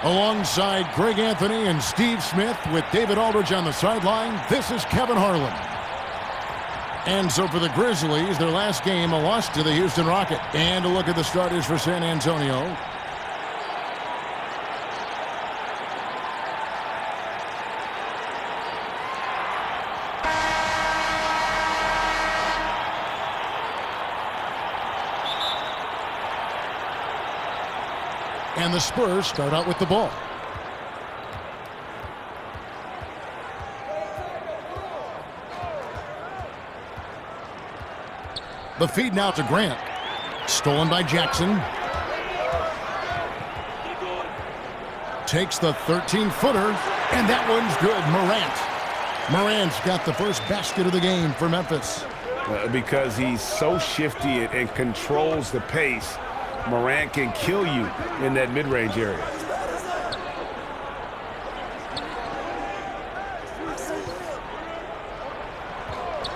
Alongside Greg Anthony and Steve Smith with David Aldridge on the sideline, this is Kevin Harlan. And so for the Grizzlies, their last game, a loss to the Houston Rockets. And a look at the starters for San Antonio. And the Spurs start out with the ball. The feed now to Grant. Stolen by Jackson. Takes the 13-footer, and that one's good. Morant's got the first basket of the game for Memphis. Because he's so shifty and controls the pace, Morant can kill you in that mid-range area.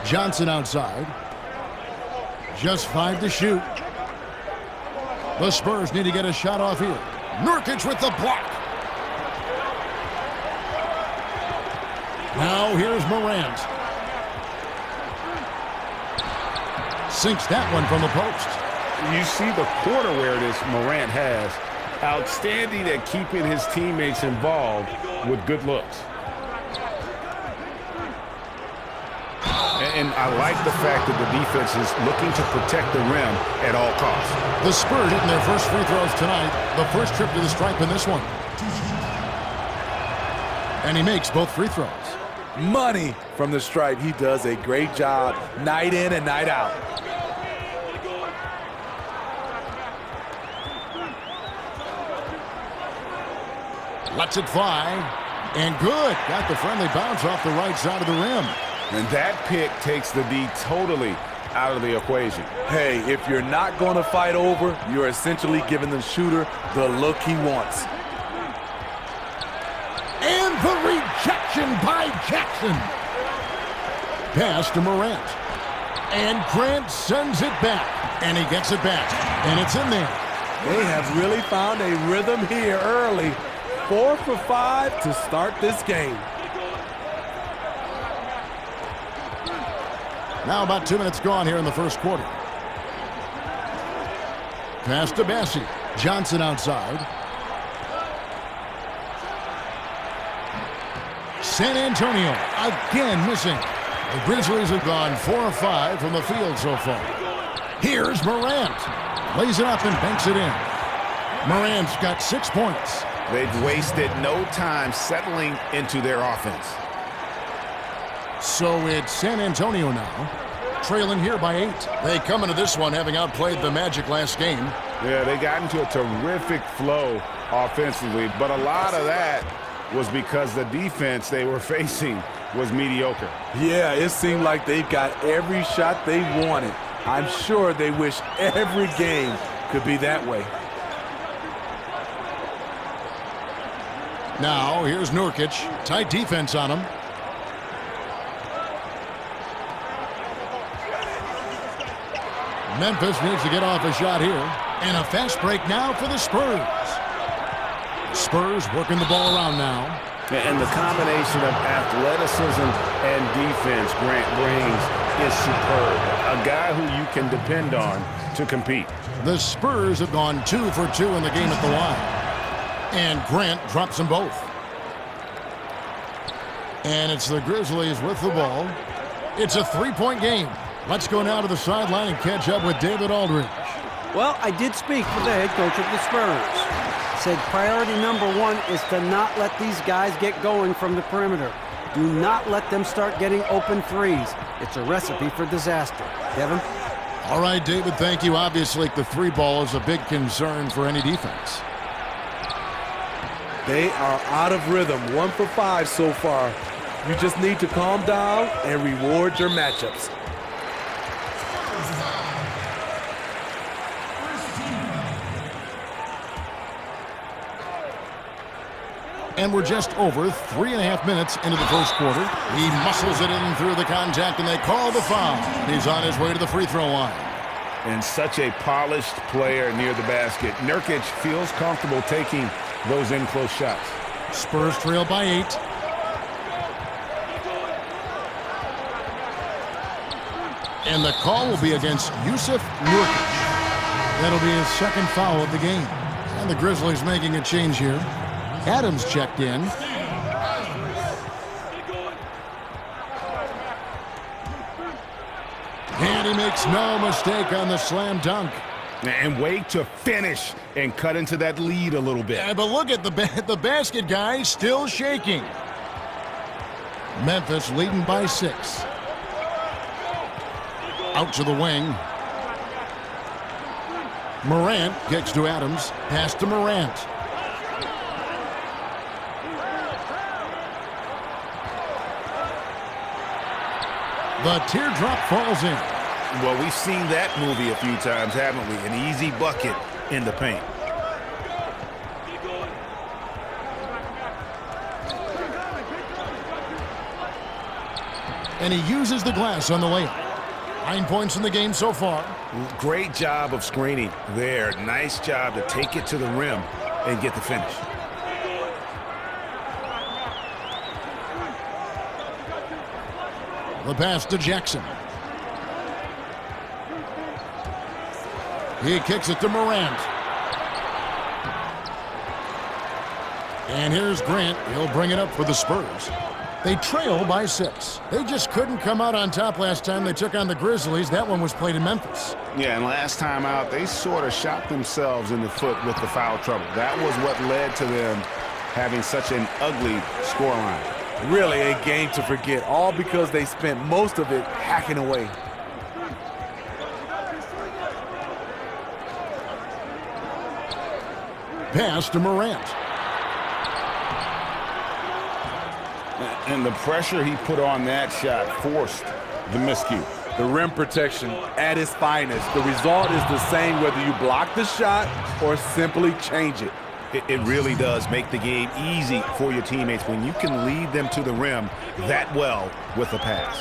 Johnson outside. Just 5 to shoot. The Spurs need to get a shot off here. Nurkic with the block. Now here's Morant. Sinks that one from the post. You see the court awareness Morant has. Outstanding at keeping his teammates involved with good looks. And I like the fact that the defense is looking to protect the rim at all costs. The Spurs hitting their first free throws tonight. The first trip to the stripe in this one. And he makes both free throws. Money from the stripe. He does a great job night in and night out. Lets it fly. And good. Got the friendly bounce off the right side of the rim. And that pick takes the D totally out of the equation. Hey, if you're not going to fight over, you're essentially giving the shooter the look he wants. And the rejection by Jackson. Pass to Morant. And Grant sends it back. And he gets it back. And it's in there. They have really found a rhythm here early. 4 for 5 to start this game. Now about 2 minutes gone here in the first quarter. Pass to Bessie. Johnson outside. San Antonio again missing. The Grizzlies have gone 4 of 5 from the field so far. Here's Morant. Lays it up and banks it in. Morant's got 6 points. They've wasted no time settling into their offense. So it's San Antonio now, trailing here by 8. They come into this one having outplayed the Magic last game. Yeah, they got into a terrific flow offensively, but a lot of that was because the defense they were facing was mediocre. Yeah, it seemed like they've got every shot they wanted. I'm sure they wish every game could be that way. Now, here's Nurkic. Tight defense on him. Memphis needs to get off a shot here. And a fast break now for the Spurs. Spurs working the ball around now. And the combination of athleticism and defense Grant brings is superb. A guy who you can depend on to compete. The Spurs have gone 2 for 2 in the game at the line. And Grant drops them both. And it's the Grizzlies with the ball. It's a 3-point game. Let's go now to the sideline and catch up with David Aldridge. Well, I did speak with the head coach of the Spurs. Said priority number 1 is to not let these guys get going from the perimeter. Do not let them start getting open threes. It's a recipe for disaster. Kevin? All right, David, thank you. Obviously, the 3-ball is a big concern for any defense. They are out of rhythm, 1 for 5 so far. You just need to calm down and reward your matchups. And we're just over 3.5 minutes into the first quarter. He muscles it in through the contact, and they call the foul. He's on his way to the free throw line. And such a polished player near the basket. Nurkic feels comfortable taking those in-close shots. Spurs trail by 8. And the call will be against Yusuf Nurkic. That'll be his second foul of the game. And the Grizzlies making a change here. Adams checked in. And he makes no mistake on the slam dunk. And wait to finish and cut into that lead a little bit. Yeah, but look at the basket guy still shaking. Memphis leading by 6. Out to the wing. Morant kicks to Adams. Pass to Morant. The teardrop falls in. Well, we've seen that movie a few times, haven't we? An easy bucket in the paint. And he uses the glass on the layup. 9 points in the game so far. Great job of screening there. Nice job to take it to the rim and get the finish. The pass to Jackson. He kicks it to Morant. And here's Grant. He'll bring it up for the Spurs. They trail by 6. They just couldn't come out on top last time they took on the Grizzlies. That one was played in Memphis. Yeah, and last time out, they sort of shot themselves in the foot with the foul trouble. That was what led to them having such an ugly scoreline. Really a game to forget, all because they spent most of it hacking away. Pass to Morant. And the pressure he put on that shot forced the miscue. The rim protection at its finest. The result is the same whether you block the shot or simply change it. It really does make the game easy for your teammates when you can lead them to the rim that well with a pass.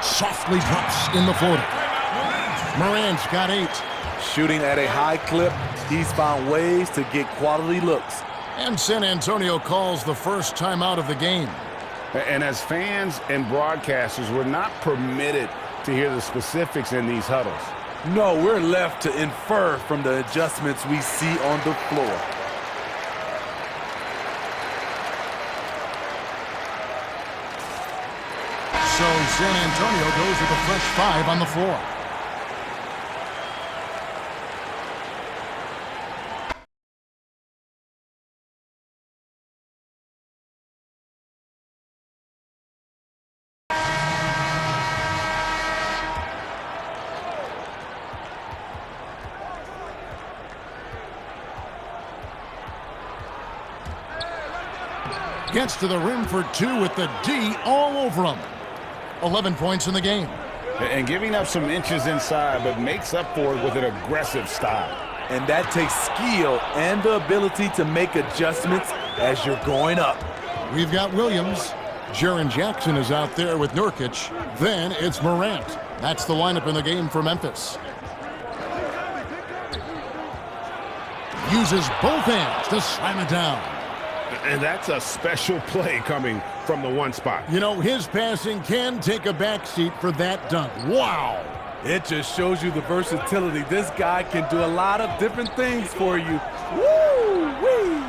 Softly drops in the floater. Morant's got 8. Shooting at a high clip, he's found ways to get quality looks. And San Antonio calls the first timeout of the game. And as fans and broadcasters, we're not permitted to hear the specifics in these huddles. No, we're left to infer from the adjustments we see on the floor. So San Antonio goes with a fresh 5 on the floor. Gets to the rim for 2 with the D all over him. 11 points in the game. And giving up some inches inside, but makes up for it with an aggressive style. And that takes skill and the ability to make adjustments as you're going up. We've got Williams. Jaren Jackson is out there with Nurkic. Then it's Morant. That's the lineup in the game for Memphis. Uses both hands to slam it down. And that's a special play coming from the one spot. You know, his passing can take a backseat for that dunk. Wow! It just shows you the versatility. This guy can do a lot of different things for you. Woo-wee!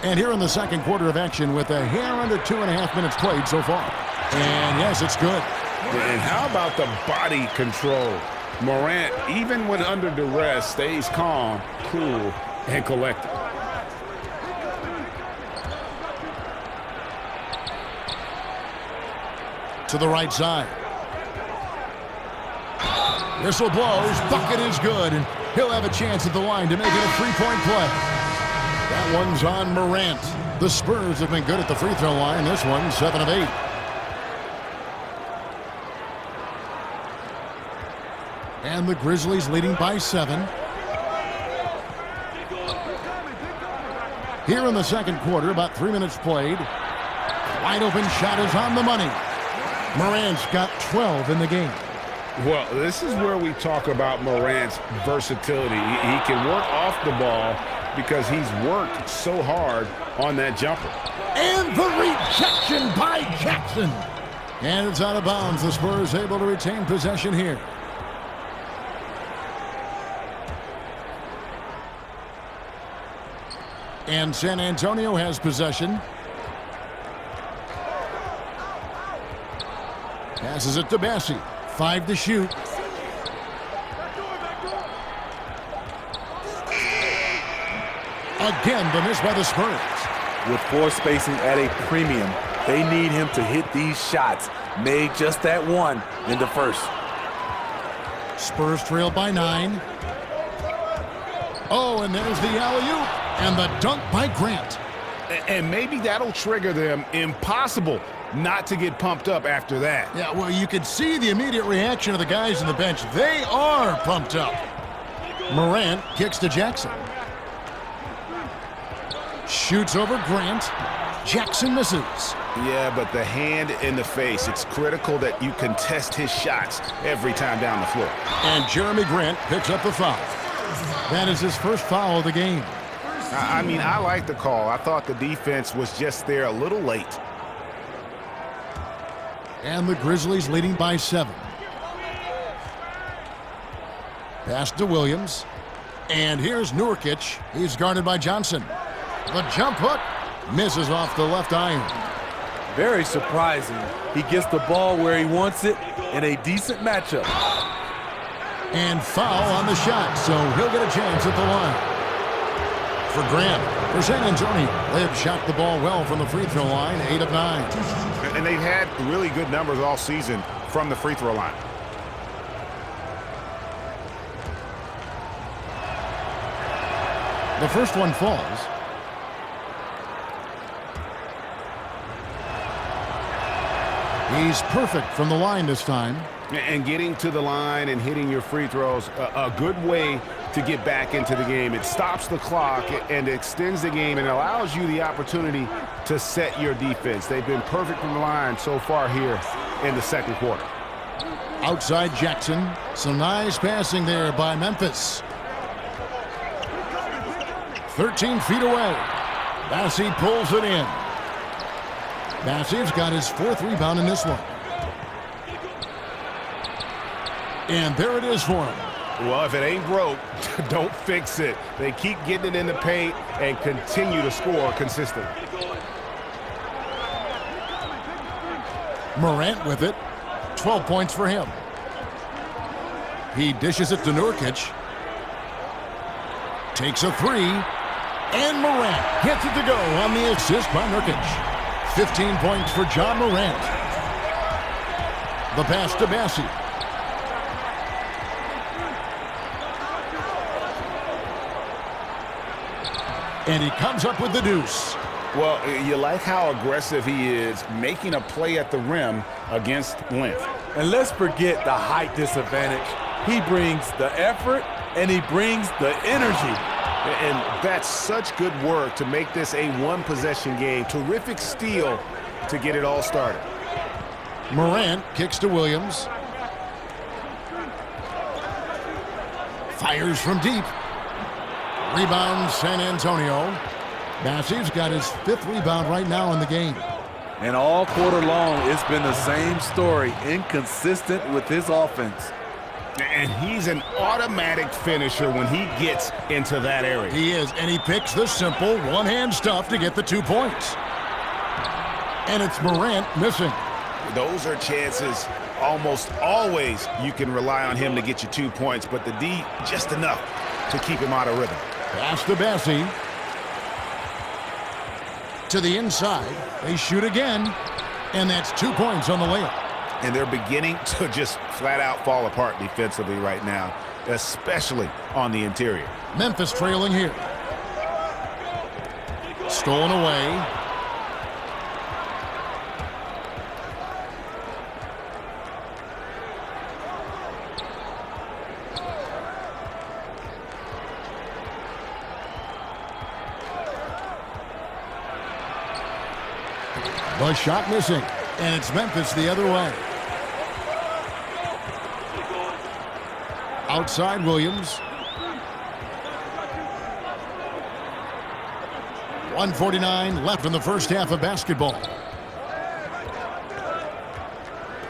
And here in the second quarter of action with a hair under 2.5 minutes played so far. And yes, it's good. And how about the body control? Morant, even when under duress, stays calm, cool, and collected. To the right side. Whistle blows, bucket is good, and he'll have a chance at the line to make it a 3-point play. That one's on Morant. The Spurs have been good at the free throw line. This one, 7 of 8. And the Grizzlies leading by 7. Here in the second quarter, about 3 minutes played. Wide open shot is on the money. Morant's got 12 in the game. Well, this is where we talk about Morant's versatility. He can work off the ball because he's worked so hard on that jumper. And the rejection by Jackson. And it's out of bounds. The Spurs able to retain possession here. And San Antonio has possession. Passes it to Bassi. 5 to shoot. Again, the miss by the Spurs. With floor spacing at a premium, they need him to hit these shots. Made just that one in the first. Spurs trail by 9. Oh, and there's the alley-oop. And the dunk by Grant. And maybe that'll trigger them. Impossible not to get pumped up after that. Yeah, well, you could see the immediate reaction of the guys on the bench. They are pumped up. Morant kicks to Jackson. Shoots over Grant. Jackson misses. Yeah, but the hand in the face, it's critical that you contest his shots every time down the floor. And Jeremy Grant picks up the foul. That is his first foul of the game. I mean, I like the call. I thought the defense was just there a little late. And the Grizzlies leading by 7. Pass to Williams. And here's Nurkic. He's guarded by Johnson. The jump hook misses off the left iron. Very surprising. He gets the ball where he wants it in a decent matchup. And foul on the shot, so he'll get a chance at the line. For Grant, for San Antonio, they have shot the ball well from the free throw line, 8 of 9. And they've had really good numbers all season from the free throw line. The first one falls. He's perfect from the line this time. And getting to the line and hitting your free throws, a good way to get back into the game. It stops the clock and extends the game and allows you the opportunity to set your defense. They've been perfect from the line so far here in the second quarter. Outside Jackson. Some nice passing there by Memphis. 13 feet away. Bassi pulls it in. Bassi's got his 4th rebound in this one. And there it is for him. Well, if it ain't broke, don't fix it. They keep getting it in the paint and continue to score consistently. Morant with it. 12 points for him. He dishes it to Nurkic. Takes a 3. And Morant gets it to go on the assist by Nurkic. 15 points for John Morant. The pass to Bassi. And he comes up with the deuce. Well, you like how aggressive he is, making a play at the rim against length. And let's forget the height disadvantage. He brings the effort and he brings the energy. And that's such good work to make this a one-possession game. Terrific steal to get it all started. Morant kicks to Williams. Fires from deep. Rebound San Antonio. Bassi's got his 5th rebound right now in the game. And all quarter long, it's been the same story. Inconsistent with his offense. And he's an automatic finisher when he gets into that area. He is, and he picks the simple one-hand stuff to get the 2 points. And it's Morant missing. Those are chances almost always you can rely on him to get you 2 points, but the D just enough to keep him out of rhythm. Pass to Bassi. To the inside. They shoot again, and that's 2 points on the layup. And they're beginning to just flat out fall apart defensively right now, especially on the interior. Memphis trailing here. Stolen away. The shot missing, and it's Memphis the other way. Outside Williams. 1:49 left in the first half of basketball.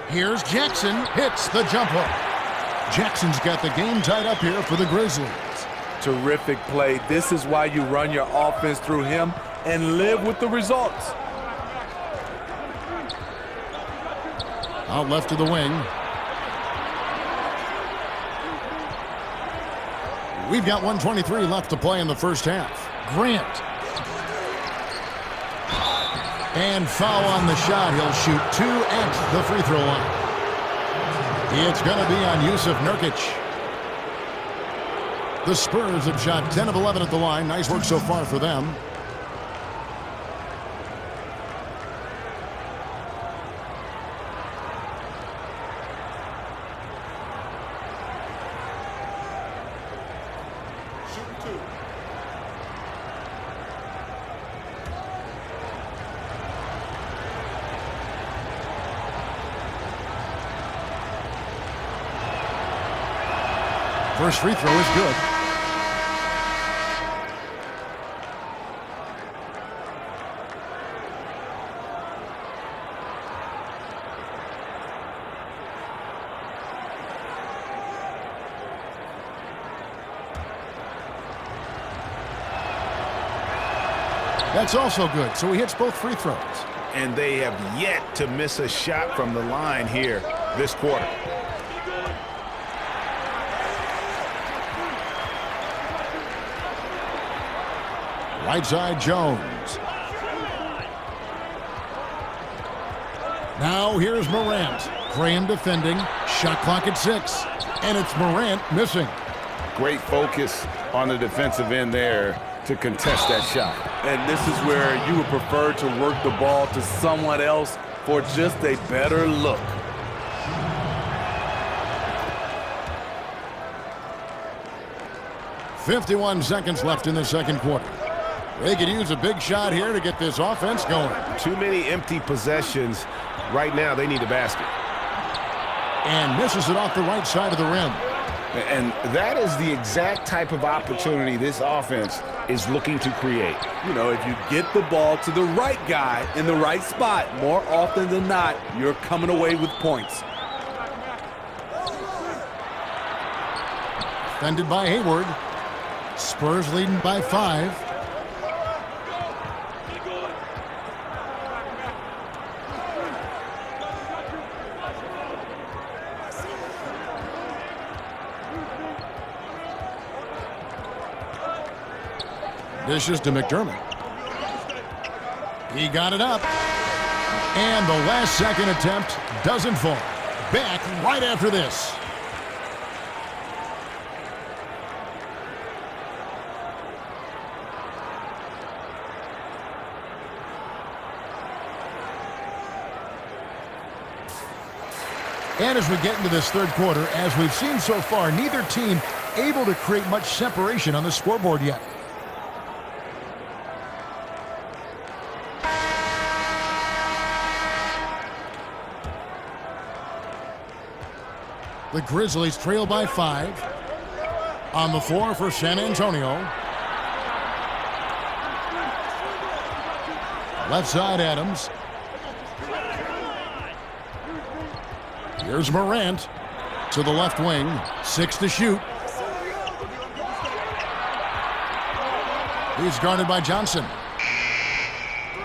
Here's Jackson, hits the jump hook. Jackson's got the game tied up here for the Grizzlies. Terrific play. This is why you run your offense through him and live with the results. Out left to the wing. We've got 1:23 left to play in the first half. Grant. And foul on the shot. He'll shoot 2 at the free throw line. It's going to be on Yusuf Nurkic. The Spurs have shot 10 of 11 at the line. Nice work so far for them. First free throw is good. That's also good, so he hits both free throws. And they have yet to miss a shot from the line here this quarter. Right side, Jones. Now here's Morant. Graham defending. Shot clock at 6. And it's Morant missing. Great focus on the defensive end there to contest that shot. And this is where you would prefer to work the ball to someone else for just a better look. .51 seconds left in the second quarter. They could use a big shot here to get this offense going. Too many empty possessions. Right now, they need a basket. And misses it off the right side of the rim. And that is the exact type of opportunity this offense is looking to create. You know, if you get the ball to the right guy in the right spot, more often than not, you're coming away with points. Defended by Hayward. Spurs leading by 5. Dishes to McDermott. He got it up. And the last second attempt doesn't fall. Back right after this. And as we get into this third quarter, as we've seen so far, neither team able to create much separation on the scoreboard yet. The Grizzlies trail by 5. On the floor for San Antonio. Left side, Adams. Here's Morant to the left wing. 6 to shoot. He's guarded by Johnson.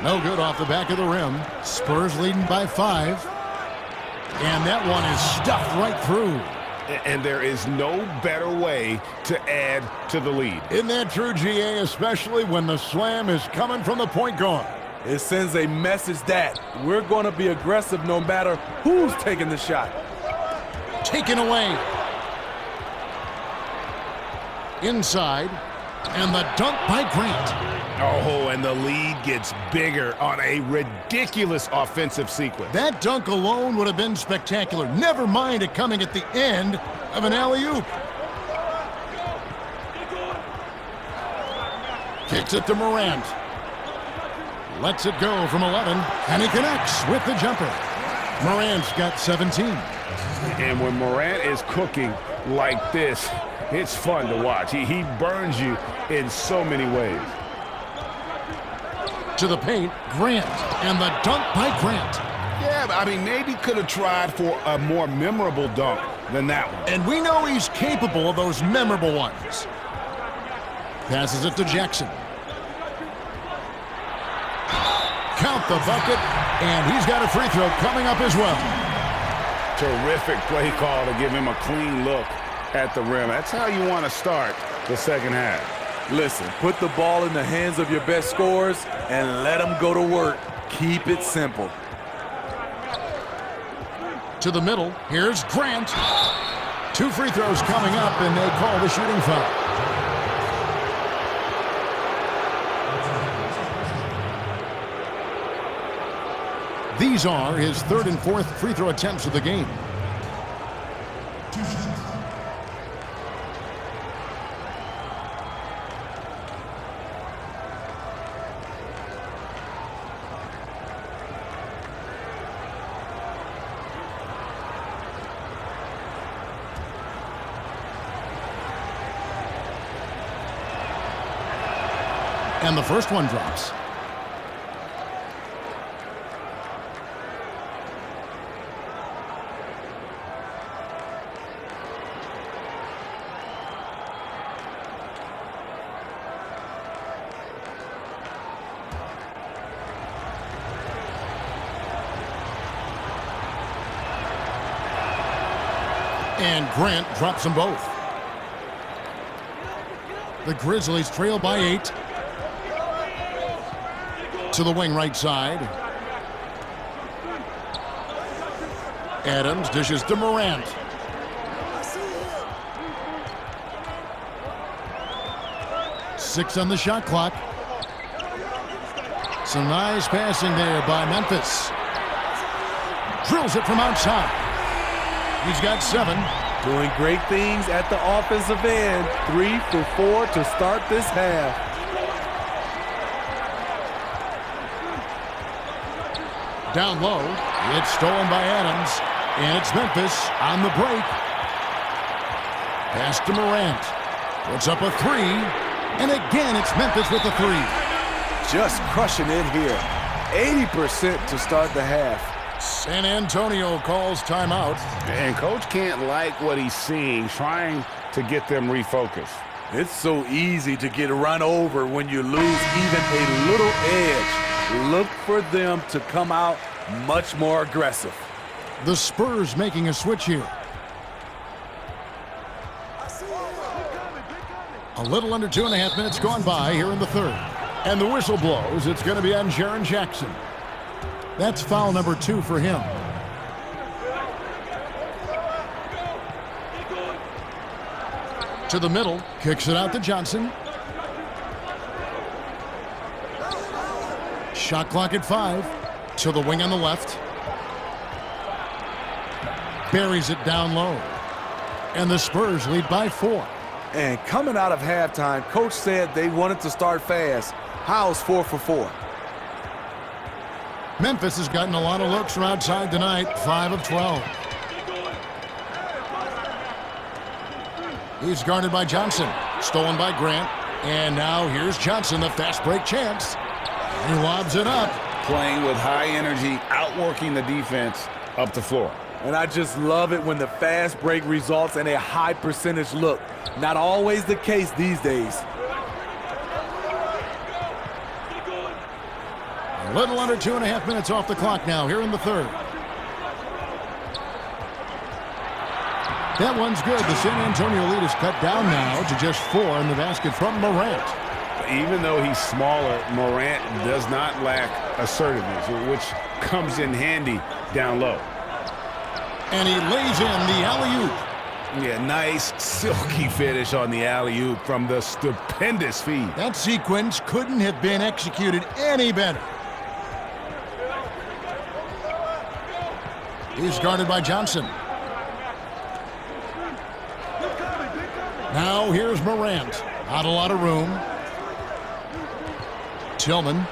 No good off the back of the rim. Spurs leading by 5. And that one is stuffed right through. And there is no better way to add to the lead. Isn't that true, GA, especially when the slam is coming from the point guard? It sends a message that we're going to be aggressive no matter who's taking the shot. Taken away. Inside. And the dunk by Grant. Oh, and the lead gets bigger on a ridiculous offensive sequence. That dunk alone would have been spectacular. Never mind it coming at the end of an alley-oop. Kicks it to Morant. Lets it go from 11, and he connects with the jumper. Morant's got 17. And when Morant is cooking like this, it's fun to watch. He burns you in so many ways. To the paint, Grant. And the dunk by Grant. Yeah, I mean, maybe could have tried for a more memorable dunk than that one. And we know he's capable of those memorable ones. Passes it to Jackson. Count the bucket, and he's got a free throw coming up as well. Terrific play call to give him a clean look at the rim. That's how you want to start the second half. Listen, put the ball in the hands of your best scorers and let them go to work. Keep it simple. To the middle, here's Grant. 2 free throws coming up, and they call the shooting foul. These are his 3rd and 4th free throw attempts of the game. And the first one drops. And Grant drops them both. The Grizzlies trail by 8. To the wing right side. Adams dishes to Morant. Six on the shot clock. Some nice passing there by Memphis. Drills it from outside. He's got 7. Doing great things at the offensive end. 3 for 4 to start this half. Down low, it's stolen by Adams, and it's Memphis on the break. Pass to Morant. Puts up a 3, and again it's Memphis with a 3. Just crushing it here. 80% to start the half. San Antonio calls timeout. And coach can't like what he's seeing, trying to get them refocused. It's so easy to get run over when you lose even a little edge. Look for them to come out much more aggressive. The Spurs making a switch here. A little under 2.5 minutes gone by here in the 3rd. And the whistle blows. It's going to be on Jaren Jackson. That's foul number 2 for him. To the middle, kicks it out to Johnson. Shot clock at 5. To the wing on the left. Buries it down low. And the Spurs lead by 4. And coming out of halftime, coach said they wanted to start fast. How's 4 for 4? Memphis has gotten a lot of looks from outside tonight. 5 of 12. He's guarded by Johnson. Stolen by Grant. And now here's Johnson, the fast break chance. He lobs it up. Playing with high energy, outworking the defense up the floor. And I just love it when the fast break results in a high percentage look. Not always the case these days. A little under 2.5 minutes off the clock now here in the 3rd. That one's good. The San Antonio lead is cut down now to just 4 in the basket from Morant. Even though he's smaller, Morant does not lack assertiveness, which comes in handy down low. And he lays in the alley-oop. Yeah, nice, silky finish on the alley-oop from the stupendous feed. That sequence couldn't have been executed any better. He's guarded by Johnson. Now here's Morant. Not a lot of room. Tillman.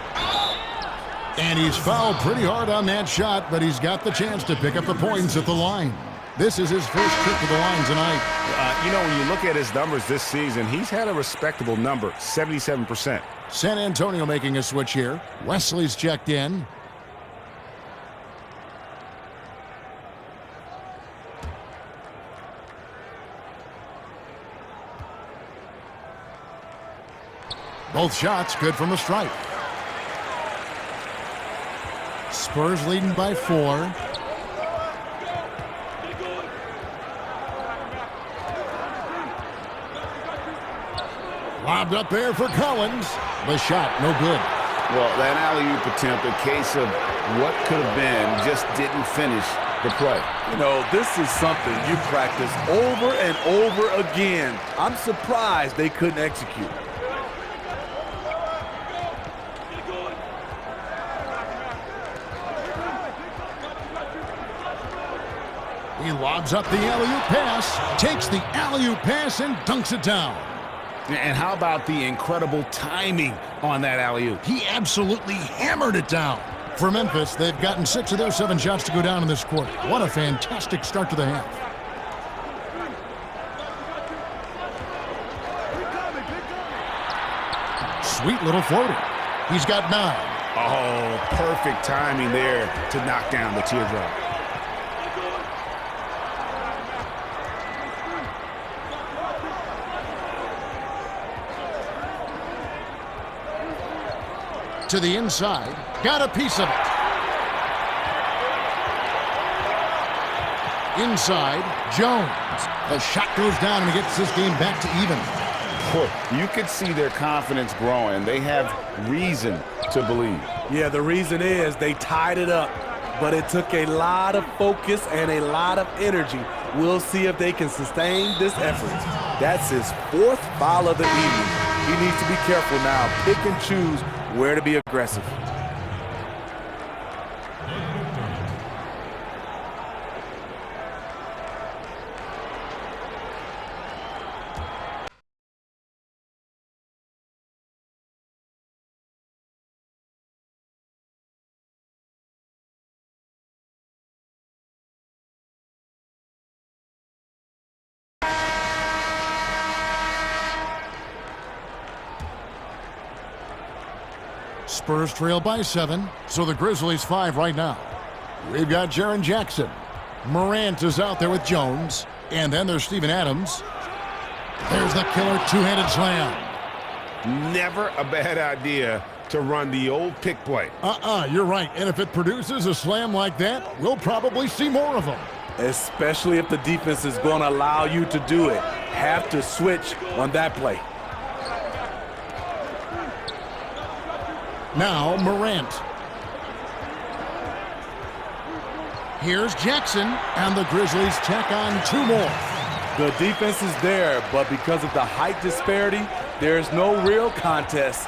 And he's fouled pretty hard on that shot, but he's got the chance to pick up the points at the line. This is his first trip to the line tonight. When you look at his numbers this season, he's had a respectable number, 77%. San Antonio making a switch here. Wesley's checked in. Both shots good from the stripe. Spurs leading by 4. Lobbed up there for Collins. The shot, no good. Well, that alley-oop attempt, a case of what could have been, just didn't finish the play. This is something you practice over and over again. I'm surprised they couldn't execute. He lobs up the alley-oop pass, takes the alley-oop pass, and dunks it down. And how about the incredible timing on that alley-oop? He absolutely hammered it down. For Memphis, they've gotten 6 of their 7 shots to go down in this quarter. What a fantastic start to the half. Sweet little floater. He's got 9. Oh, perfect timing there to knock down the teardrop. To the inside, got a piece of it. Inside, Jones. The shot goes down and he gets this game back to even. You could see their confidence growing. They have reason to believe. Yeah, the reason is they tied it up, but it took a lot of focus and a lot of energy. We'll see if they can sustain this effort. That's his 4th foul of the evening. He needs to be careful now, pick and choose where to be aggressive. Spurs trail by 7, so the Grizzlies 5 right now. We've got Jaren Jackson. Morant is out there with Jones. And then there's Steven Adams. There's the killer two-handed slam. Never a bad idea to run the old pick play. You're right. And if it produces a slam like that, we'll probably see more of them. Especially if the defense is going to allow you to do it. Have to switch on that play. Now Morant. Here's Jackson, and the Grizzlies tack on 2 more. The defense is there, but because of the height disparity, there's no real contest.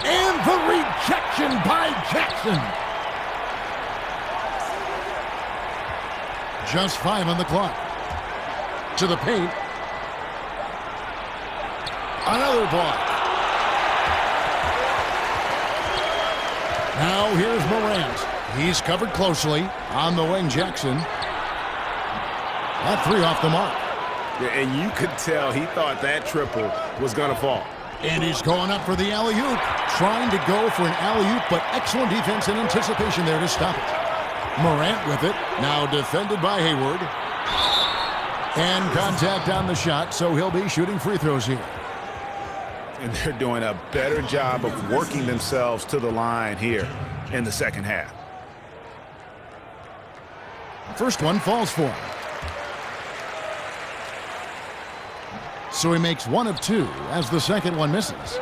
And the rejection by Jackson. Just 5 on the clock. To the paint. Another block. Now here's Morant. He's covered closely. On the wing, Jackson. That 3 off the mark. Yeah, and you could tell he thought that triple was going to fall. And he's going up for the alley-oop. Trying to go for an alley-oop, but excellent defense and anticipation there to stop it. Morant with it. Now defended by Hayward. And contact on the shot, so he'll be shooting free throws here. And they're doing a better job of working themselves to the line here in the second half. First one falls for him. So he makes 1 of 2 as the second one misses.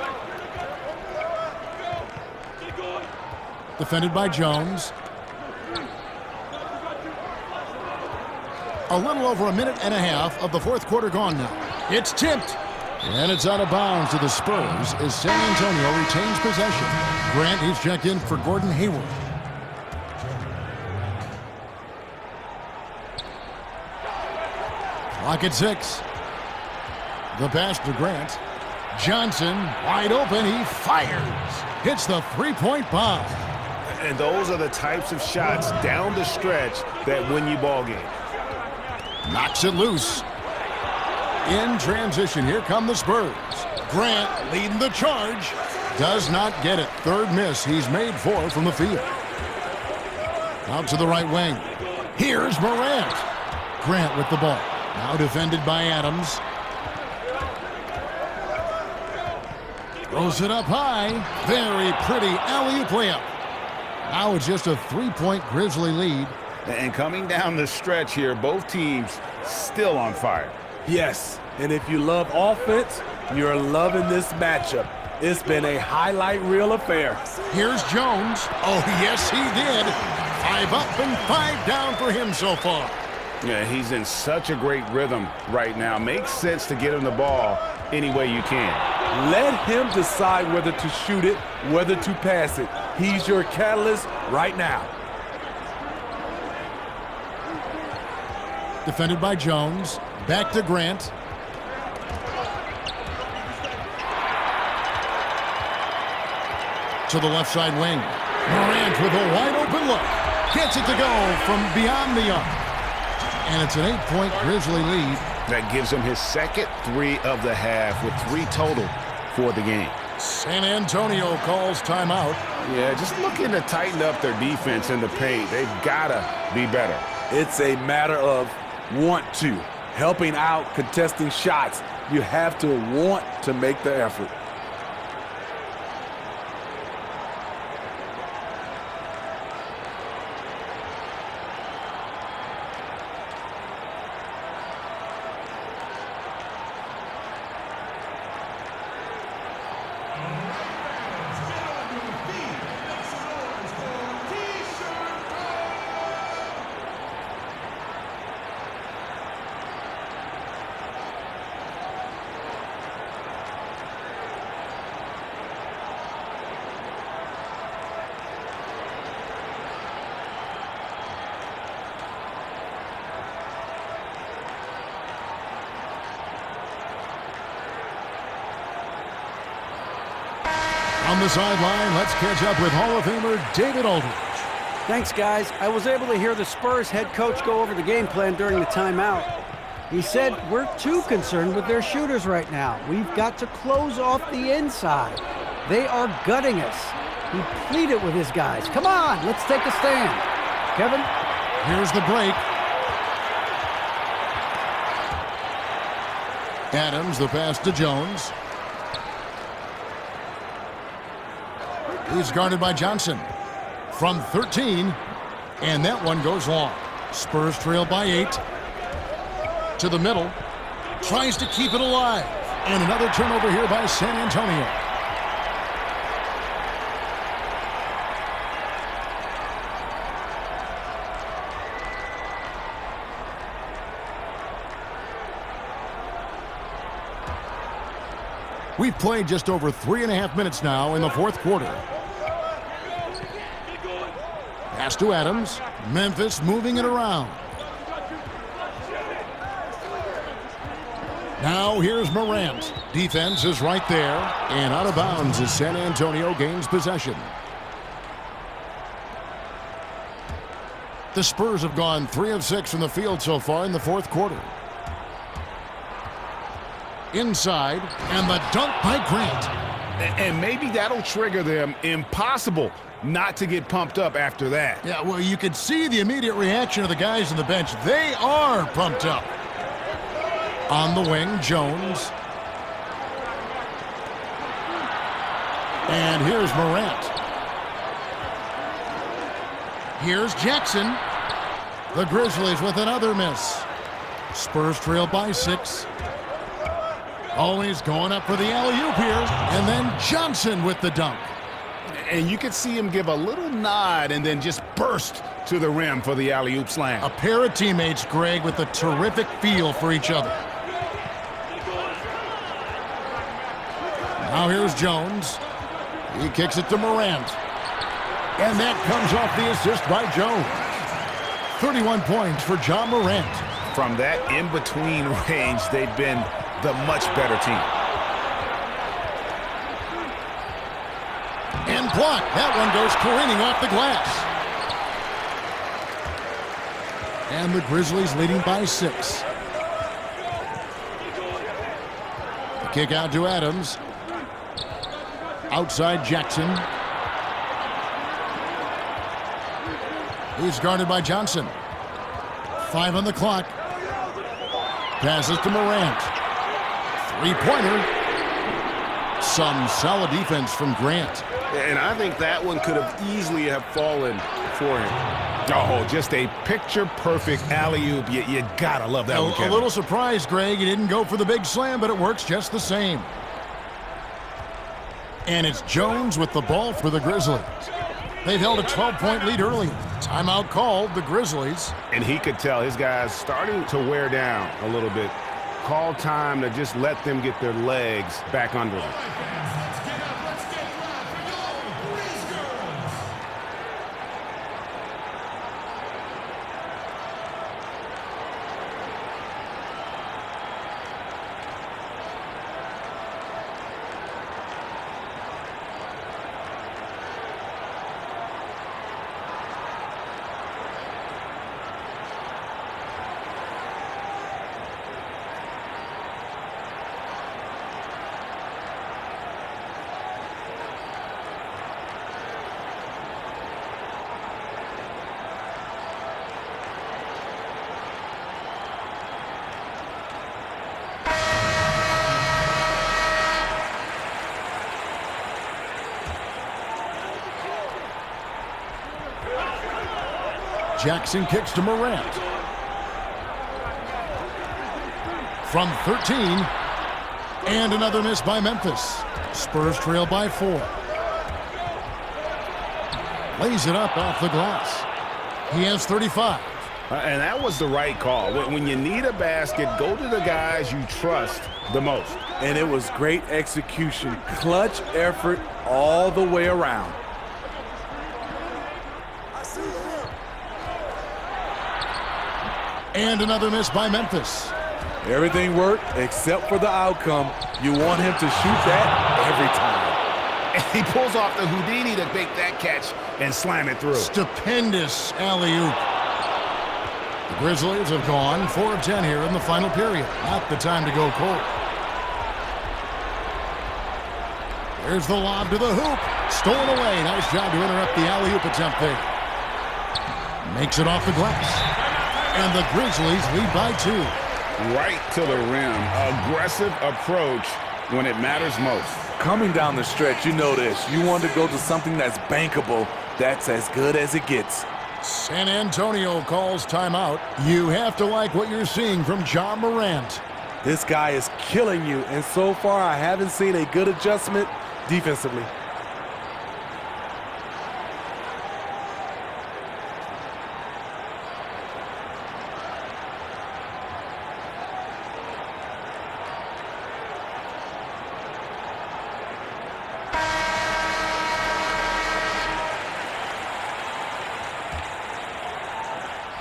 Defended by Jones. A little over a minute and a half of the 4th quarter gone now. It's tipped. And it's out of bounds to the Spurs as San Antonio retains possession. Grant, he's checked in for Gordon Hayward. Clock at 6. The pass to Grant. Johnson, wide open, he fires. Hits the three-point bomb. And those are the types of shots down the stretch that win you ball games. Knocks it loose. In transition, here come the Spurs. Grant leading the charge. Does not get it. Third miss. He's made 4 from the field. Out to the right wing. Here's Morant. Grant with the ball. Now defended by Adams. Throws it up high. Very pretty alley-oop layup. Now it's just a 3-point Grizzly lead. And coming down the stretch here, both teams still on fire. Yes, and if you love offense, you're loving this matchup. It's been a highlight reel affair. Here's Jones. Oh, yes, he did. 5 up and 5 down for him so far. Yeah, he's in such a great rhythm right now. Makes sense to get him the ball any way you can. Let him decide whether to shoot it, whether to pass it. He's your catalyst right now. Defended by Jones. Back to Grant. To the left side wing. Morant with a wide open look. Gets it to go from beyond the arc. And it's an 8-point Grizzly lead. That gives him his second 3 of the half with 3 total for the game. San Antonio calls timeout. Yeah, just looking to tighten up their defense in the paint. They've got to be better. It's a matter of want to. Helping out, contesting shots. You have to want to make the effort. On the sideline, let's catch up with Hall of Famer David Aldridge. Thanks, guys. I was able to hear the Spurs head coach go over the game plan during the timeout. He said, we're too concerned with their shooters right now. We've got to close off the inside. They are gutting us. He pleaded with his guys. Come on, let's take a stand. Kevin? Here's the break. Adams, the pass to Jones. He's guarded by Johnson. From 13, and that one goes long. Spurs trail by 8. To the middle. Tries to keep it alive. And another turnover here by San Antonio. We've played just over 3.5 minutes now in the fourth quarter. Pass to Adams. Memphis moving it around. Now here's Morant. Defense is right there. And out of bounds as San Antonio gains possession. The Spurs have gone 3 of 6 from the field so far in the fourth quarter. Inside, and the dunk by Grant. And maybe that'll trigger them. Impossible not to get pumped up after that. Yeah, well, you could see the immediate reaction of the guys on the bench. They are pumped up. On the wing, Jones. And here's Morant. Here's Jackson. The Grizzlies with another miss. Spurs trail by 6. Always going up for the alley-oop here. And then Johnson with the dunk. And you could see him give a little nod and then just burst to the rim for the alley-oop slam. A pair of teammates, Greg, with a terrific feel for each other. Now here's Jones. He kicks it to Morant. And that comes off the assist by Jones. 31 points for John Morant. From that in-between range, they've been the much better team. And blocked. That one goes careening off the glass. And the Grizzlies leading by 6. The kick out to Adams. Outside Jackson. He's guarded by Johnson. 5 on the clock. Passes to Morant. Three-pointer. Some solid defense from Grant. And I think that one could have easily have fallen for him. Oh, just a picture-perfect alley-oop. You gotta love that one, Kevin. A little surprised, Greg. He didn't go for the big slam, but it works just the same. And it's Jones with the ball for the Grizzlies. They've held a 12-point lead early. Timeout called, the Grizzlies. And he could tell his guys starting to wear down a little bit. Call time to just let them get their legs back under them. Jackson kicks to Morant. From 13. And another miss by Memphis. Spurs trail by 4. Lays it up off the glass. He has 35. And that was the right call. When you need a basket, go to the guys you trust the most. And it was great execution. Clutch effort all the way around. And another miss by Memphis. Everything worked except for the outcome. You want him to shoot that every time. And he pulls off the Houdini to make that catch and slam it through. Stupendous alley-oop. The Grizzlies have gone 4 of 10 here in the final period. Not the time to go cold. There's the lob to the hoop. Stolen away. Nice job to interrupt the alley-oop attempt there. Makes it off the glass. And the Grizzlies lead by 2. Right to the rim. Aggressive approach when it matters most. Coming down the stretch, you know this. You want to go to something that's bankable. That's as good as it gets. San Antonio calls timeout. You have to like what you're seeing from Ja Morant. This guy is killing you, and so far I haven't seen a good adjustment defensively.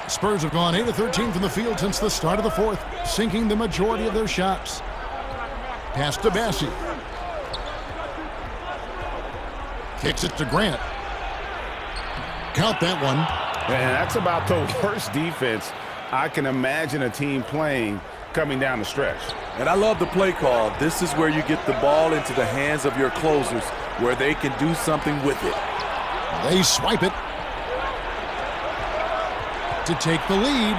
Spurs have gone 8 of 13 from the field since the start of the 4th, sinking the majority of their shots. Pass to Bassi. Kicks it to Grant. Count that one. And that's about the worst defense I can imagine a team playing coming down the stretch. And I love the play call. This is where you get the ball into the hands of your closers, where they can do something with it. They swipe it to take the lead,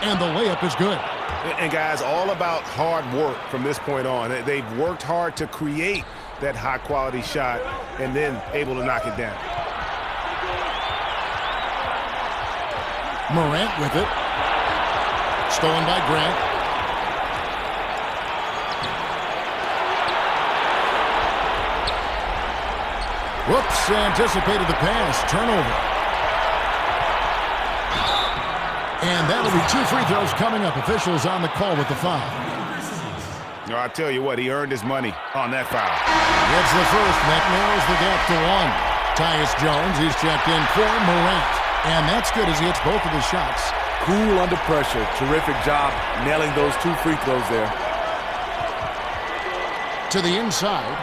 and the layup is good. And guys, all about hard work from this point on. They've worked hard to create that high-quality shot and then able to knock it down. Morant with it. Stolen by Grant. Whoops, anticipated the pass. Turnover. And that'll be 2 free throws coming up. Officials on the call with the foul. No, I tell you what, he earned his money on that foul. Gets the first, and that narrows the gap to 1. Tyus Jones, he's checked in for Morant. And that's good as he hits both of his shots. Cool under pressure. Terrific job nailing those 2 free throws there. To the inside.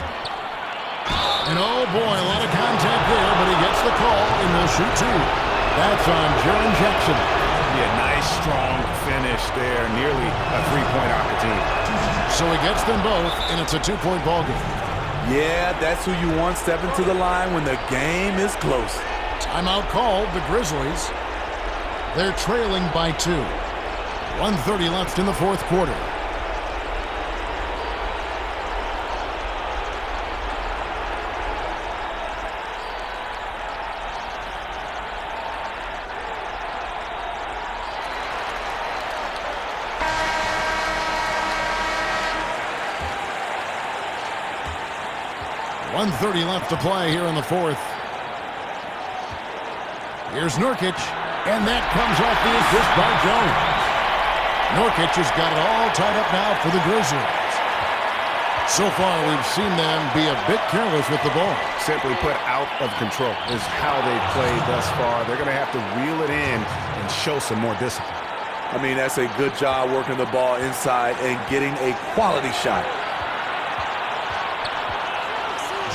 And oh boy, a lot of contact there, but he gets the call and will shoot two. That's on Jaren Jackson. Yeah, nice, strong finish there. Nearly a three-point opportunity. So he gets them both, and it's a two-point ball game. Yeah, that's who you want stepping to the line when the game is close. Timeout called, the Grizzlies. They're trailing by 2. 1:30 left in the fourth quarter. .130 left to play here in the fourth. Here's Nurkic, and that comes off the assist by Jones. Nurkic has got it all tied up now for the Grizzlies. So far, we've seen them be a bit careless with the ball. Simply put, out of control is how they've played thus far. They're going to have to reel it in and show some more discipline. I mean, that's a good job working the ball inside and getting a quality shot.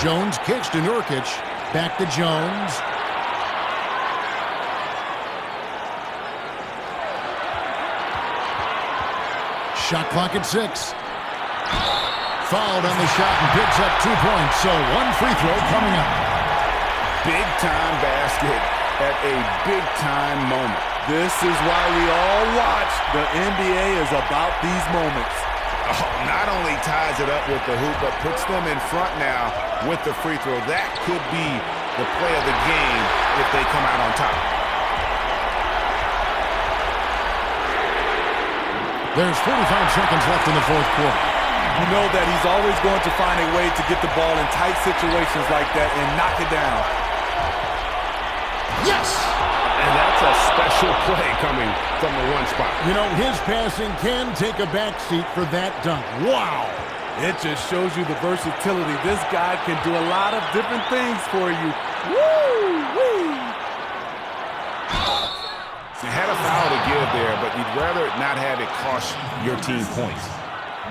Jones kicks to Nurkic. Back to Jones. Shot clock at 6. Fouled on the shot and picks up 2 points. So one free throw coming up. Big-time basket at a big-time moment. This is why we all watch. The NBA is about these moments. Oh, not only ties it up with the hoop, but puts them in front now with the free throw. That could be the play of the game if they come out on top. There's 45 seconds left in the fourth quarter. You know that he's always going to find a way to get the ball in tight situations like that and knock it down. Yes! And that's a special play coming from the one spot. You know, his passing can take a backseat for that dunk. Wow! It just shows you the versatility. This guy can do a lot of different things for you. Woo-wee! You had a foul to give there, but you'd rather not have it cost your team points.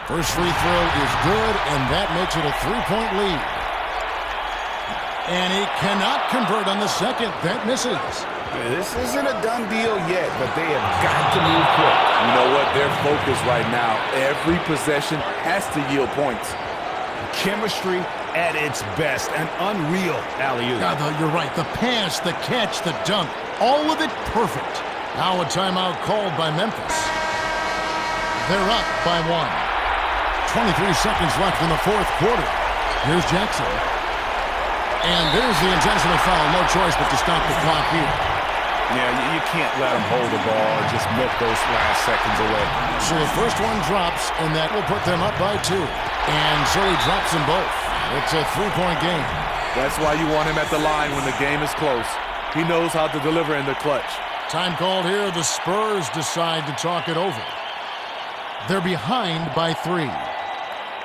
First free throw is good, and that makes it a 3-point lead. And he cannot convert on the second. That misses. This isn't a done deal yet, but they have got to move quick. You know what? They're focused right now. Every possession has to yield points. Chemistry at its best. An unreal alley-oop. Yeah, you're right. The pass, the catch, the dunk, all of it perfect. Now a timeout called by Memphis. They're up by 1. 23 seconds left in the fourth quarter. Here's Jackson. And there's the intentional foul. No choice but to stop the clock here. Yeah, you can't let them hold the ball and just milk those last seconds away. So the first one drops, and that will put them up by 2. And so he drops them both. It's a 3-point game. That's why you want him at the line when the game is close. He knows how to deliver in the clutch. Time called here. The Spurs decide to talk it over. They're behind by 3.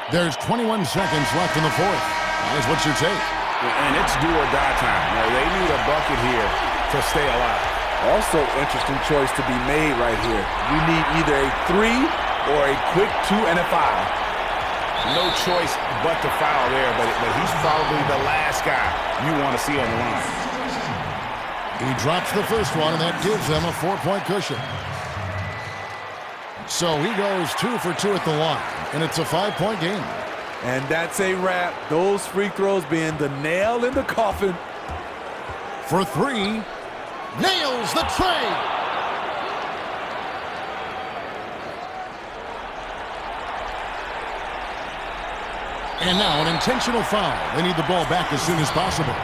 There's 21 seconds left in the fourth. Guys, what's your take? And it's do or die time. Now, they need a bucket here to stay alive. Also, interesting choice to be made right here. You need either a 3 or a quick 2 and a foul. No choice but to foul there, but he's probably the last guy you want to see on the line. He drops the first one, and that gives them a 4-point cushion. So he goes 2 for 2 at the line, and it's a 5-point game. And that's a wrap. Those free throws being the nail in the coffin. For 3, nails the tray. And now an intentional foul. They need the ball back as soon as possible.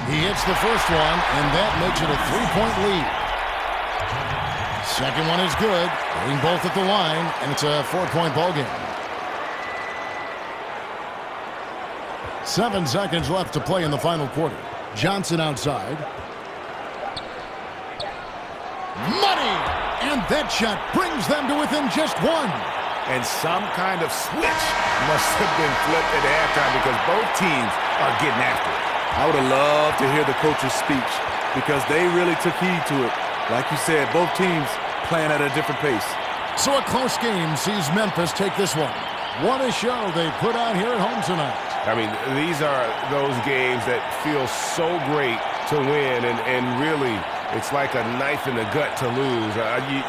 He hits the first one, and that makes it a 3-point lead. Second one is good. Hitting both at the line, and it's a 4-point ball game. 7 seconds left to play in the final quarter. Johnson outside. Money! And that shot brings them to within just 1. And some kind of switch must have been flipped at halftime because both teams are getting after it. I would have loved to hear the coach's speech because they really took heed to it. Like you said, both teams playing at a different pace. So a close game sees Memphis take this one. What a show they put on here at home tonight. I mean, these are those games that feel so great to win, and really, it's like a knife in the gut to lose.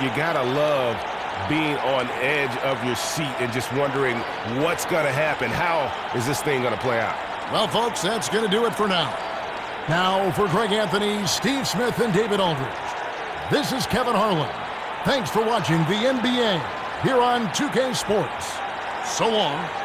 You got to love being on edge of your seat and just wondering what's going to happen. How is this thing going to play out? Well, folks, that's going to do it for now. Now, for Greg Anthony, Steve Smith, and David Aldridge, this is Kevin Harlan. Thanks for watching the NBA here on 2K Sports. So long.